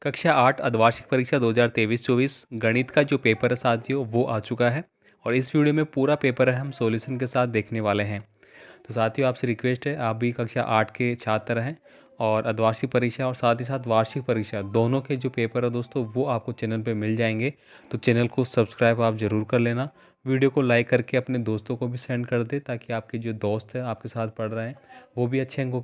कक्षा 8 अर्धवार्षिक परीक्षा 2023-24 गणित का जो पेपर है साथियों वो आ चुका है। और इस वीडियो में पूरा पेपर है हम सॉल्यूशन के साथ देखने वाले हैं। तो साथियों आपसे रिक्वेस्ट है, आप भी कक्षा 8 के छात्र हैं और अर्धवार्षिक परीक्षा और साथ ही साथ वार्षिक परीक्षा दोनों के जो पेपर है दोस्तों वो आपको चैनल पे मिल जाएंगे। तो चैनल को सब्सक्राइब आप ज़रूर कर लेना। वीडियो को लाइक करके अपने दोस्तों को भी सेंड कर दे ताकि आपके जो दोस्त हैं आपके साथ पढ़ रहे हैं वो भी अच्छे अंकों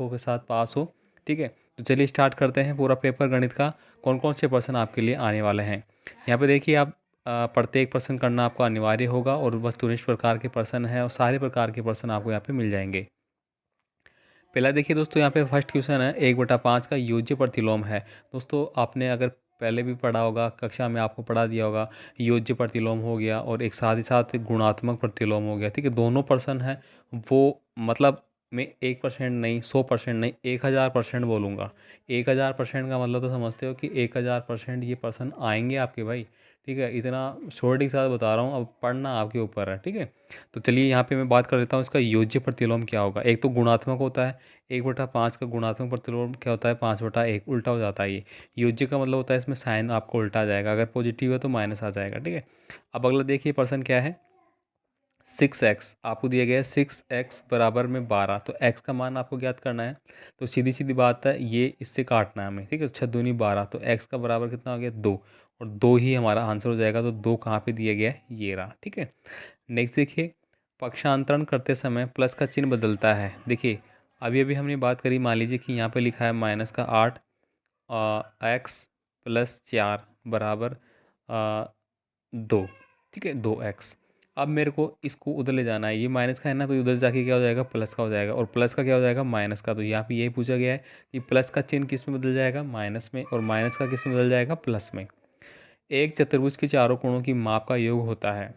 के साथ पास हो। ठीक है, तो चलिए स्टार्ट करते हैं पूरा पेपर गणित का। कौन कौन से प्रश्न आपके लिए आने वाले हैं यहाँ पे देखिए। आप प्रत्येक प्रश्न करना आपको अनिवार्य होगा और वस्तुनिष्ठ प्रकार के प्रश्न हैं और सारे प्रकार के प्रश्न आपको यहाँ पे मिल जाएंगे। पहला देखिए दोस्तों, यहाँ पे फर्स्ट क्वेश्चन है 1/5 का योज्य प्रतिलोम है। दोस्तों आपने अगर पहले भी पढ़ा होगा, कक्षा में आपको पढ़ा दिया होगा, योज्य प्रतिलोम हो गया और एक साथ ही साथ गुणात्मक प्रतिलोम हो गया। ठीक है, दोनों प्रश्न हैं वो, मतलब मैं 1% नहीं, 100% नहीं, 1000% बोलूँगा। 1000% का मतलब तो समझते हो कि 1000% ये प्रश्न आएंगे आपके भाई। ठीक है, इतना शॉर्ट के साथ बता रहा हूँ, अब पढ़ना आपके ऊपर है। ठीक है, तो चलिए यहाँ पे मैं बात कर लेता हूँ इसका योज्य प्रतिलोम क्या होगा। एक तो गुणात्मक होता है, 1/5 का गुणात्मक प्रतिलोम क्या होता है, 5/1 उल्टा हो जाता है ये। योज्य का मतलब होता है इसमें साइन आपको उल्टा आ जाएगा, अगर पॉजिटिव है तो माइनस आ जाएगा। ठीक है, अब अगला देखिए प्रश्न क्या है। 6x आपको दिया गया है, 6x बराबर में 12। तो x का मान आपको ज्ञात करना है। तो सीधी सीधी बात है, ये इससे काटना है हमें। ठीक है, 6 दूनी 12, तो x का बराबर कितना हो गया 2, और 2 ही हमारा आंसर हो जाएगा। तो 2 कहाँ पे दिया गया है, ये रहा। ठीक है, नेक्स्ट देखिए, पक्षांतरण करते समय प्लस का चिन्ह बदलता है। देखिए अभी अभी हमने बात करी, मान लीजिए कि यहाँ पे लिखा है -8 x+4 बराबर 2। ठीक है, 2x। अब मेरे को इसको उधर ले जाना है, ये माइनस का है ना, तो उधर जाके क्या हो जाएगा, प्लस का हो जाएगा, और प्लस का क्या हो जाएगा, माइनस का। तो यहाँ पे यही पूछा गया है कि प्लस का चिन्ह किस में बदल जाएगा, माइनस में, और माइनस का किस में बदल जाएगा, प्लस में। एक चतुर्भुज के चारों कोणों की माप का योग होता है।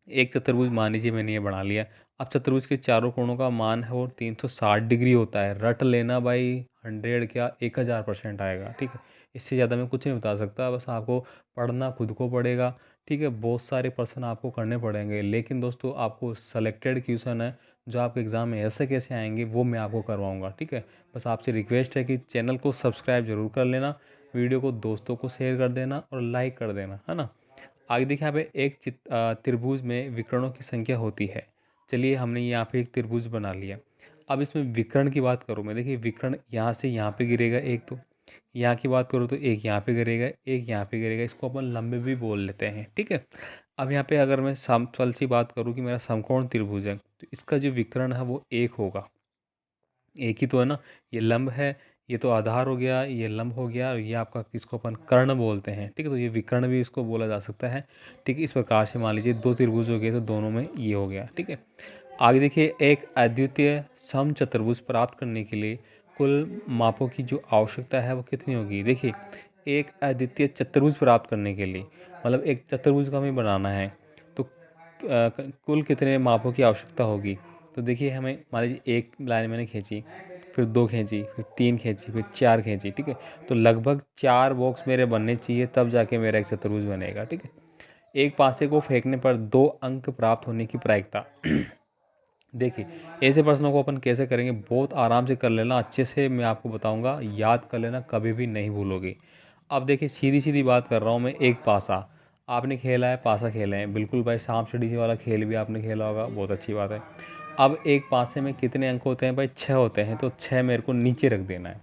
एक चतुर्भुज मान लीजिए मैंने ये बना लिया। अब चतुर्भुज के चारों कोणों का मान है वो 360 डिग्री होता है। रट लेना भाई, 100 क्या 1000% आएगा। ठीक है, इससे ज़्यादा मैं कुछ नहीं बता सकता, बस आपको पढ़ना खुद को पड़ेगा। ठीक है, बहुत सारे प्रश्न आपको करने पड़ेंगे, लेकिन दोस्तों आपको सेलेक्टेड क्वेश्चन है जो आपके एग्ज़ाम में ऐसे कैसे आएंगे वो मैं आपको करवाऊँगा। ठीक है, बस आपसे रिक्वेस्ट है कि चैनल को सब्सक्राइब जरूर कर लेना, वीडियो को दोस्तों को शेयर कर देना और लाइक कर देना, है ना। आगे देखिए, यहाँ पे एक त्रिभुज में विकर्णों की संख्या होती है। चलिए हमने यहाँ पे एक त्रिभुज बना लिया। अब इसमें विकर्ण की बात करूँ मैं, देखिए विकर्ण यहाँ से यहाँ पे गिरेगा एक, तो यहाँ की बात करूँ तो एक यहाँ पे गिरेगा, एक यहाँ पे गिरेगा। इसको अपन लंबे भी बोल लेते हैं। ठीक है, अब यहाँ पे अगर मैं समतल सी बात करूँ कि मेरा समकोण त्रिभुज है, तो इसका जो विकर्ण है वो एक होगा। एक ही तो है ना, ये लंब है, ये तो आधार हो गया, ये लंब हो गया, और ये आपका किसको अपन कर्ण बोलते हैं। ठीक है, तो ये विकर्ण भी इसको बोला जा सकता है। ठीक है, इस प्रकार से मान लीजिए दो त्रिभुज हो गए तो दोनों में ये हो गया। ठीक है, आगे देखिए, एक अद्वितीय समचतुर्भुज प्राप्त करने के लिए कुल मापों की जो आवश्यकता है वो कितनी होगी। देखिए, एक अद्वितीय चतुर्भुज प्राप्त करने के लिए, मतलब एक चतुर्भुज का हमें बनाना है, तो कुल कितने मापों की आवश्यकता होगी। तो देखिए, हमें मान लीजिए एक लाइन मैंने खींची, फिर 2 खींची, फिर 3 खींची, फिर 4 खींची। ठीक है, तो लगभग 4 बॉक्स मेरे बनने चाहिए, तब जाके मेरा एक चतुर्भुज बनेगा। ठीक है, एक पासे को फेंकने पर 2 अंक प्राप्त होने की प्रायिकता। देखिए, ऐसे प्रश्नों को अपन कैसे करेंगे, बहुत आराम से कर लेना, अच्छे से मैं आपको बताऊंगा, याद कर लेना, कभी भी नहीं भूलोगे। अब देखिए, सीधी सीधी बात कर रहा हूँ मैं। एक पासा आपने खेला है, पासा खेले हैं, बिल्कुल भाई, सांप सीढ़ी वाला खेल भी आपने खेला होगा, बहुत अच्छी बात है। अब एक पासे में कितने अंक होते हैं भाई, 6 होते हैं, तो 6 मेरे को नीचे रख देना है।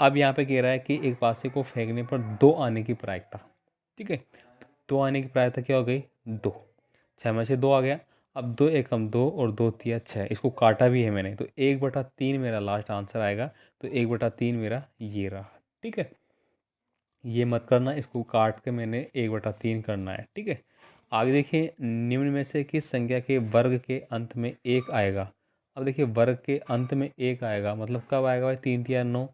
अब यहाँ पे कह रहा है कि एक पासे को फेंकने पर 2 आने की प्रायिकता। ठीक है, 2 आने की प्रायिकता क्या हो गई, 2। 6 में से 2 आ गया। अब 2 एकम 2 और 2 तिया 6, इसको काटा भी है मैंने, तो 1/3 मेरा लास्ट आंसर आएगा। तो 1/3 मेरा ये रहा। ठीक है, ये मत करना, इसको काट के मैंने 1/3 करना है। ठीक है, आगे देखिए, निम्न में से किस संख्या के वर्ग के अंत में 1 आएगा। अब देखिए, वर्ग के अंत में 1 आएगा मतलब कब आएगा भाई, 3 तिया 9,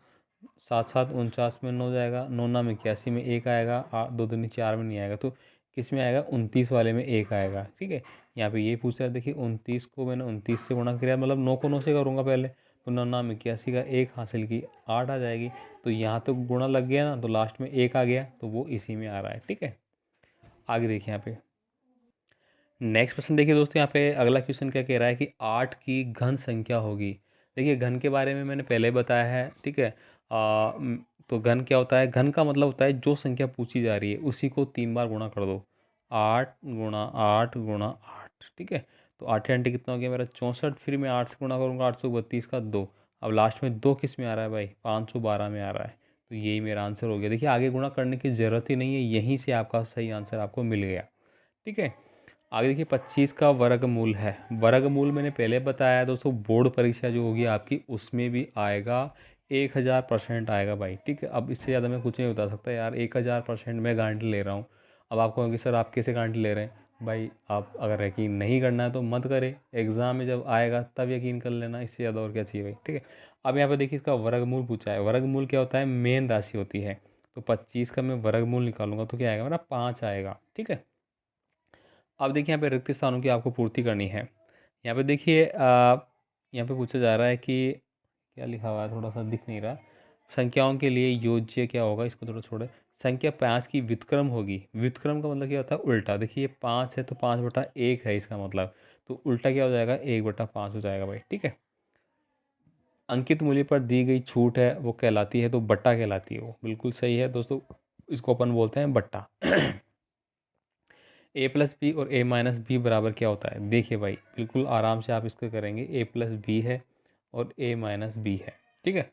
7 7 49 में 9 जाएगा, 9 9 81 में 1 आएगा, 2 दूनी 4 में नहीं आएगा, तो किस में आएगा, 29 वाले में 1 आएगा। ठीक है, यहाँ पे ये पूछ रहा है, देखिए 29 को मैंने 29 से गुणा किया, मतलब 9 को 9 से करूँगा पहले, तो 9 9 81 का 1 हासिल की 8 आ जाएगी। तो यहाँ तो गुणा लग गया ना, तो लास्ट में 1 आ गया, तो वो इसी में आ रहा है। ठीक है, आगे देखिए यहाँ पे नेक्स्ट क्वेश्चन देखिए दोस्तों, यहाँ पे अगला क्वेश्चन क्या कह रहा है कि 8 की घन संख्या होगी। देखिए, घन के बारे में मैंने पहले बताया है। ठीक है, तो घन क्या होता है, घन का मतलब होता है जो संख्या पूछी जा रही है उसी को 3 बार गुणा कर दो, 8 गुणा 8 गुणा 8, ठीक है। तो 8 आंटी कितना हो गया मेरा 64, फिर मैं 8 से गुणा करूँगा 832 का 2। अब लास्ट में 2 किस में आ रहा है भाई, 512 में आ रहा है। तो यही मेरा आंसर हो गया। देखिए आगे गुणा करने की ज़रूरत ही नहीं है, यहीं से आपका सही आंसर आपको मिल गया, ठीक है। आगे देखिए 25 का वर्गमूल है। वर्गमूल मैंने पहले बताया है दोस्तों, बोर्ड परीक्षा जो होगी आपकी उसमें भी आएगा, 1000% आएगा भाई, ठीक है। अब इससे ज़्यादा मैं कुछ नहीं बता सकता यार, 1000% मैं गारंटी ले रहा हूँ। अब आप कहोगे सर आप कैसे गारंटी ले रहे हैं भाई, आप अगर यकीन नहीं करना है तो मत करें, एग्ज़ाम में जब आएगा तब यकीन कर लेना, इससे ज़्यादा और क्या चाहिए भाई, ठीक है। अब यहाँ पर देखिए इसका वर्गमूल पूछा है। वर्गमूल क्या होता है, मेन राशि होती है। तो 25 का मैं वर्गमूल निकालूंगा तो क्या आएगा मेरा 5 आएगा, ठीक है। अब देखिए यहाँ पे रिक्त स्थानों की आपको पूर्ति करनी है। यहाँ पे देखिए यहाँ पे पूछा जा रहा है कि क्या लिखा हुआ है, थोड़ा सा दिख नहीं रहा। संख्याओं के लिए योज्य क्या होगा, इसको थोड़ा छोड़े। संख्या 5 की व्युत्क्रम होगी। व्युत्क्रम का मतलब क्या होता है, उल्टा। देखिए ये 5 है तो 5/1 है इसका मतलब, तो उल्टा क्या हो जाएगा, 1/5 हो जाएगा भाई, ठीक है। अंकित मूल्य पर दी गई छूट है वो कहलाती है, तो बट्टा कहलाती है वो, बिल्कुल सही है दोस्तों। इसको अपन बोलते हैं बट्टा। ए प्लस बी और ए माइनस बी बराबर क्या होता है, देखिए भाई बिल्कुल आराम से आप इसको करेंगे। ए प्लस बी है और ए माइनस बी है, ठीक है।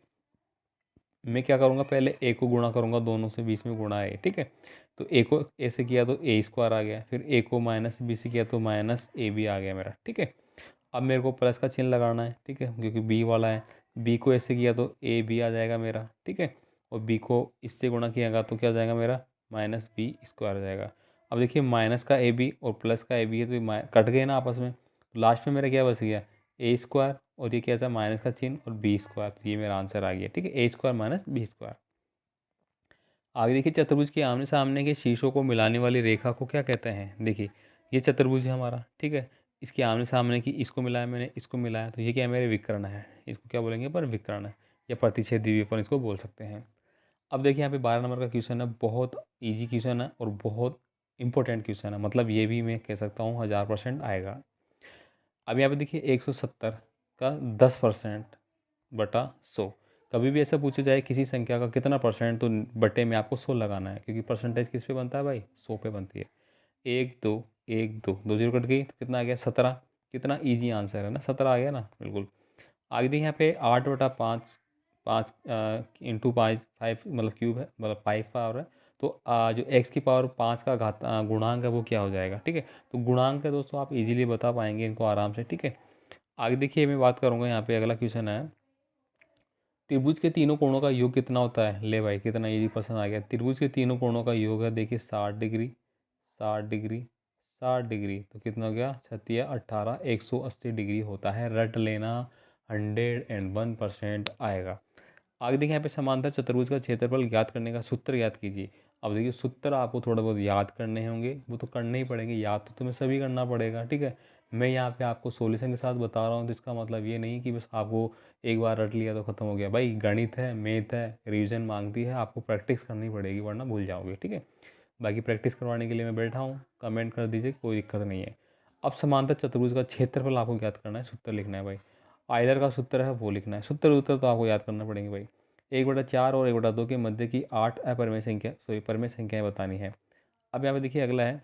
मैं क्या करूँगा, पहले ए को गुणा करूँगा, दोनों से बीच में गुणा है, ठीक है। तो ए को ए से किया तो ए स्क्वायर आ गया, फिर ए को माइनस बी से किया तो माइनस ए बी आ गया मेरा, ठीक है। अब मेरे को प्लस का चिन्ह लगाना है, ठीक है, क्योंकि बी वाला है। बी को ऐसे किया तो ए बी आ जाएगा मेरा, ठीक है। और बी को इससे गुणा किया तो क्या हो जाएगा मेरा, माइनस बी स्क्वायर हो जाएगा। अब देखिए माइनस का ए बी और प्लस का ए बी है तो ये कट गए ना आपस में, तो लास्ट में मेरा क्या बच गया, ए स्क्वायर और ये कैसा माइनस का चिन्ह और बी स्क्वायर, तो ये मेरा आंसर आ गया, ठीक है। ए स्क्वायर माइनस बी स्क्वायर। आगे देखिए चतुर्भुज के आमने सामने के शीर्षों को मिलाने वाली रेखा को क्या कहते हैं। देखिए ये चतुर्भुज है हमारा, ठीक है। इसके आमने सामने की, इसको मिलाया मैंने, इसको मिलाया, तो ये क्या है, मेरे विकर्ण है। इसको क्या बोलेंगे पर, विकर्ण है, या प्रतिच्छेदी भी अपन इसको बोल सकते हैं। अब देखिए यहाँ पे 12 नंबर का क्वेश्चन है, बहुत ईजी क्वेश्चन है और बहुत इंपॉर्टेंट क्वेश्चन है, मतलब ये भी मैं कह सकता हूँ 1000% आएगा। अब यहाँ पे देखिए 170 का 10% बटा 100। कभी भी ऐसा पूछा जाए किसी संख्या का कितना परसेंट, तो बटे में आपको 100 लगाना है, क्योंकि परसेंटेज किस पे बनता है भाई, 100 पे बनती है। एक दो, एक दो, दो जीरो कट गई तो कितना आ गया 17। कितना ईजी आंसर है ना, 17 आ गया ना, बिल्कुल। आगे देखिए यहाँ पे 8/5, 5 इंटू 5 मतलब क्यूब है, मतलब 5 पावर है। तो जो x की पावर 5 का गुणांक है वो क्या हो जाएगा, ठीक है। तो गुणांक है दोस्तों, आप इजीली बता पाएंगे इनको आराम से, ठीक है। आगे देखिए मैं बात करूँगा, यहाँ पे अगला क्वेश्चन है, त्रिभुज के तीनों कोणों का योग कितना होता है। ले भाई कितना इजी क्वेश्चन आ गया। त्रिभुज के तीनों कोणों का योग है, देखिए 60 डिग्री, 60 डिग्री, 60 डिग्री, तो कितना हो गया 36 18, 180 डिग्री होता है, रट लेना, 101% आएगा। आगे देखिए यहाँ पे समांतर चतुर्भुज का क्षेत्रफल ज्ञात करने का सूत्र ज्ञात कीजिए। अब देखिए सूत्र आपको थोड़ा बहुत याद करने होंगे, वो तो करने ही पड़ेंगे, याद तो तुम्हें सभी करना पड़ेगा, ठीक है। मैं यहाँ पे आपको सॉल्यूशन के साथ बता रहा हूँ, तो इसका मतलब ये नहीं कि बस आपको एक बार रट लिया तो ख़त्म हो गया भाई। गणित है, मैथ है, रिवीजन मांगती है, आपको प्रैक्टिस करनी पड़ेगी वरना भूल जाओगे, ठीक है। बाकी प्रैक्टिस करवाने के लिए मैं बैठा हूँ, कमेंट कर दीजिए, कोई दिक्कत नहीं है। अब समांतर चतुर्भुज का क्षेत्रफल आपको ज्ञात करना है, सूत्र लिखना है भाई। आयलर का सूत्र है वो लिखना है, सूत्र उत्तर तो आपको याद करना पड़ेंगे भाई। 1/4 और 1/2 के मध्य की 8 अपरिमेय संख्या, सॉरी परिमेय संख्याएं बतानी है। अब यहाँ पे देखिए अगला है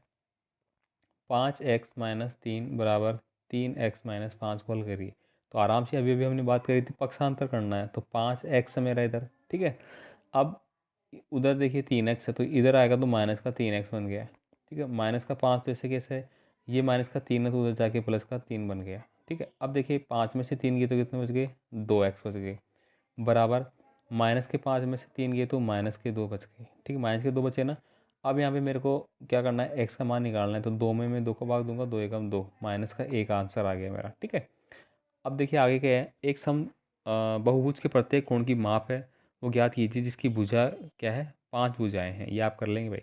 5x-3 बराबर 3x-5 को हल करिए। तो आराम से अभी अभी हमने बात करी थी, पक्षांतर करना है, तो 5x है मेरा इधर, ठीक है। अब उधर देखिए 3x है तो इधर आएगा तो माइनस का 3x बन गया, ठीक है। माइनस का 5 तो ऐसे कैसे है, ये माइनस का 3 है तो उधर जाके प्लस का 3 बन गया, ठीक है। अब देखिए 5 में से 3 गए तो कितने बच गए, 2x बच गए, बराबर माइनस के 5 में से 3 गए तो माइनस के 2 बच गए, ठीक है। माइनस के 2 बचे ना। अब यहाँ पे मेरे को क्या करना है, एक्स का मान निकालना है, तो 2 में मैं 2 को भाग दूंगा, 2 एकम 2, माइनस का 1 आंसर आ गया मेरा, ठीक है। अब देखिए आगे क्या है, एक बहुभुज के प्रत्येक कोण की माप है वो ज्ञात कीजिए जिसकी भुजा क्या है, 5 भुजाएं हैं, ये आप कर लेंगे भाई।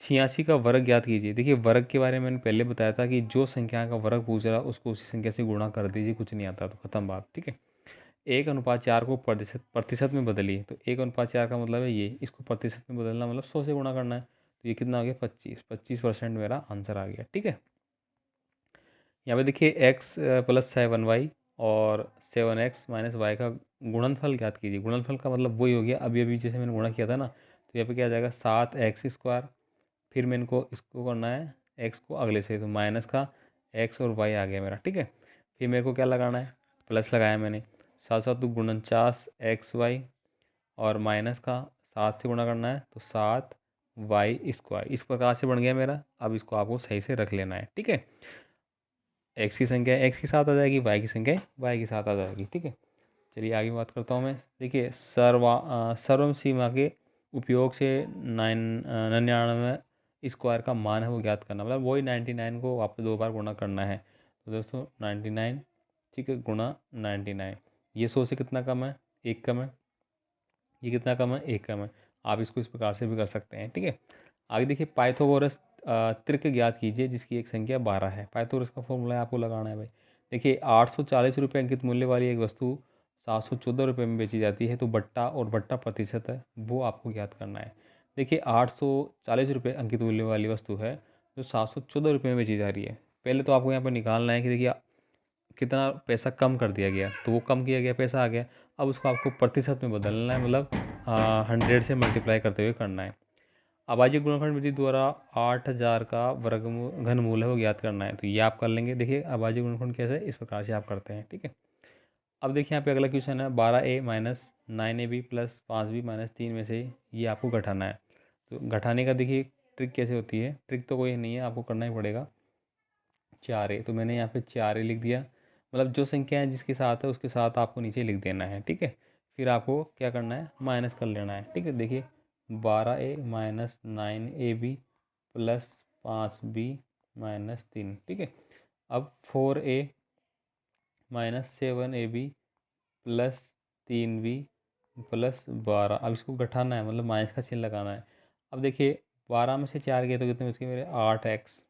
86 का वर्ग ज्ञात कीजिए। देखिए वर्ग के बारे में मैंने पहले बताया था कि जो संख्या का वर्ग पूछ रहा उसको उसी संख्या से गुणा कर दीजिए, कुछ नहीं आता तो खत्म बात, ठीक है। 1/4 को प्रतिशत प्रतिशत में बदलिए, तो 1/4 का मतलब है ये, इसको प्रतिशत में बदलना मतलब 100 से गुणा करना है, तो ये कितना आ गया 25% मेरा आंसर आ गया, ठीक है। यहाँ पे देखिए x + 7y और 7x माइनस वाई का गुणनफल ज्ञात कीजिए। गुणनफल का मतलब वही हो गया, अभी अभी जैसे मैंने गुणा किया था ना, तो यहाँ पे क्या आ जाएगा 7x²। फिर मैंने को इसको करना है x को अगले से, तो माइनस का x और y आ गया मेरा, ठीक है। फिर मेरे को क्या लगाना है, प्लस लगाया मैंने, 7×7 = 49x y, और माइनस का 7 से गुणा करना है तो 7y²। इस प्रकार से बन गया मेरा। अब इसको आपको सही से रख लेना है, ठीक है। x की संख्या x के साथ आ जाएगी, y की संख्या y के साथ आ जाएगी, ठीक है। चलिए आगे बात करता हूँ मैं। देखिए सर्वम सीमा के उपयोग से 99 का मान है वो ज्ञात करना, मतलब वही 99 को वापस 2 बार गुणा करना है। तो दोस्तों 99, ठीक है, गुणा 99, ये 100 से कितना कम है, 1 कम है। ये कितना कम है, 1 कम है। आप इसको इस प्रकार से भी कर सकते हैं, ठीक है। आगे देखिए पाइथागोरस त्रिक ज्ञात कीजिए जिसकी एक संख्या 12 है। पाइथागोरस का फॉर्मूला आपको लगाना है भाई। देखिए 840 रुपये अंकित मूल्य वाली एक वस्तु 714 रुपये में बेची जाती है, तो बट्टा और बट्टा प्रतिशत है वो आपको ज्ञात करना है। देखिए 840 रुपये अंकित मूल्य वाली वस्तु है जो 714 रुपये में बेची जा रही है। पहले तो आपको यहाँ पर निकालना है कि देखिए कितना पैसा कम कर दिया गया, तो वो कम किया गया पैसा आ गया। अब उसको आपको प्रतिशत में बदलना है, मतलब 100 से मल्टीप्लाई करते हुए करना है। अभाज्य गुणनखंड विधि द्वारा 8000 का घनमूल है वो ज्ञात करना है, तो ये आप कर लेंगे। देखिए अभाज्य गुणनखंड कैसे, इस प्रकार से आप करते हैं, ठीक है। अब देखिए यहाँ पे अगला क्वेश्चन है 12a minus 9ab plus 5b minus 3 में से ये आपको घटाना है। तो घटाने का देखिए ट्रिक कैसे होती है, ट्रिक तो कोई नहीं है, आपको करना ही पड़ेगा। 4a, तो मैंने यहाँ पे 4a लिख दिया, मतलब जो संख्या है जिसके साथ है उसके साथ आपको नीचे लिख देना है, ठीक है। फिर आपको क्या करना है, माइनस कर लेना है, ठीक है। देखिए 12a minus 9ab plus 5b minus 3, ठीक है। अब 4a minus 7ab plus 3b plus 12, अब इसको घटाना है, मतलब माइनस का चिन्ह लगाना है। अब देखिए 12 में से 4 गए तो कितने बच गए मेरे, 8x।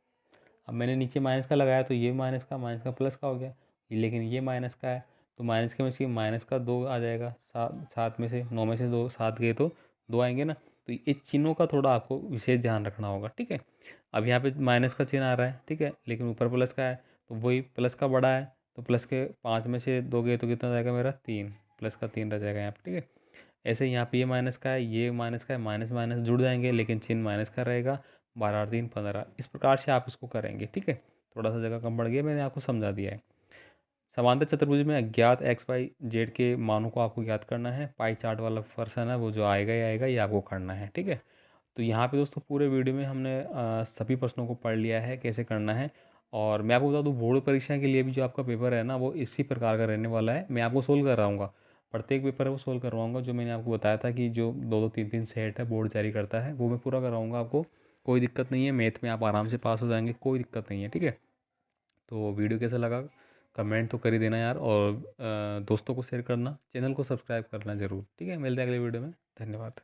अब मैंने नीचे माइनस का लगाया तो ये माइनस का प्लस का हो गया, लेकिन ये माइनस का है तो माइनस के में से माइनस का 2 आ जाएगा। 7 में से 9 में से 2 7 गए तो 2 आएंगे ना, तो ये चिन्हों का थोड़ा आपको विशेष ध्यान रखना होगा, ठीक है। अब यहाँ पे माइनस का चिन्ह आ रहा है, ठीक है, लेकिन ऊपर प्लस का है, तो वही प्लस का बड़ा है, तो प्लस के 5 में से 2 गए तो कितना जाएगा मेरा 3, प्लस का 3 रह जाएगा यहाँ पे, ठीक है। ऐसे यहाँ पे ये माइनस का है, ये माइनस का है, माइनस माइनस जुड़ जाएंगे लेकिन चिन्ह माइनस का रहेगा। 12 और 3 15, इस प्रकार से आप इसको करेंगे, ठीक है। थोड़ा सा जगह कम पड़ गया, मैंने आपको समझा दिया है। समांतर चतुर्भुज में अज्ञात एक्स वाई जेड के मानों को आपको ज्ञात करना है। पाई चार्ट वाला पर्सन है वो जो आएगा ही आएगा, ये आपको करना है, ठीक है। तो यहाँ पे दोस्तों पूरे वीडियो में हमने सभी प्रश्नों को पढ़ लिया है कैसे करना है। और मैं आपको बता दूँ बोर्ड परीक्षा के लिए भी जो आपका पेपर है ना वो इसी प्रकार का रहने वाला है। मैं आपको सोल्व करवाऊँगा, प्रत्येक पेपर है वो सोल्व करवाऊँगा। जो मैंने आपको बताया था कि जो 2-2 3-3 सेट है बोर्ड जारी करता है वो मैं पूरा करवाऊँगा आपको। कोई दिक्कत नहीं है, मैथ में आप आराम से पास हो जाएंगे, कोई दिक्कत नहीं है, ठीक है। तो वीडियो कैसा लगा कमेंट तो कर ही देना यार, और दोस्तों को शेयर करना, चैनल को सब्सक्राइब करना ज़रूर, ठीक है। मिलते हैं अगले वीडियो में, धन्यवाद।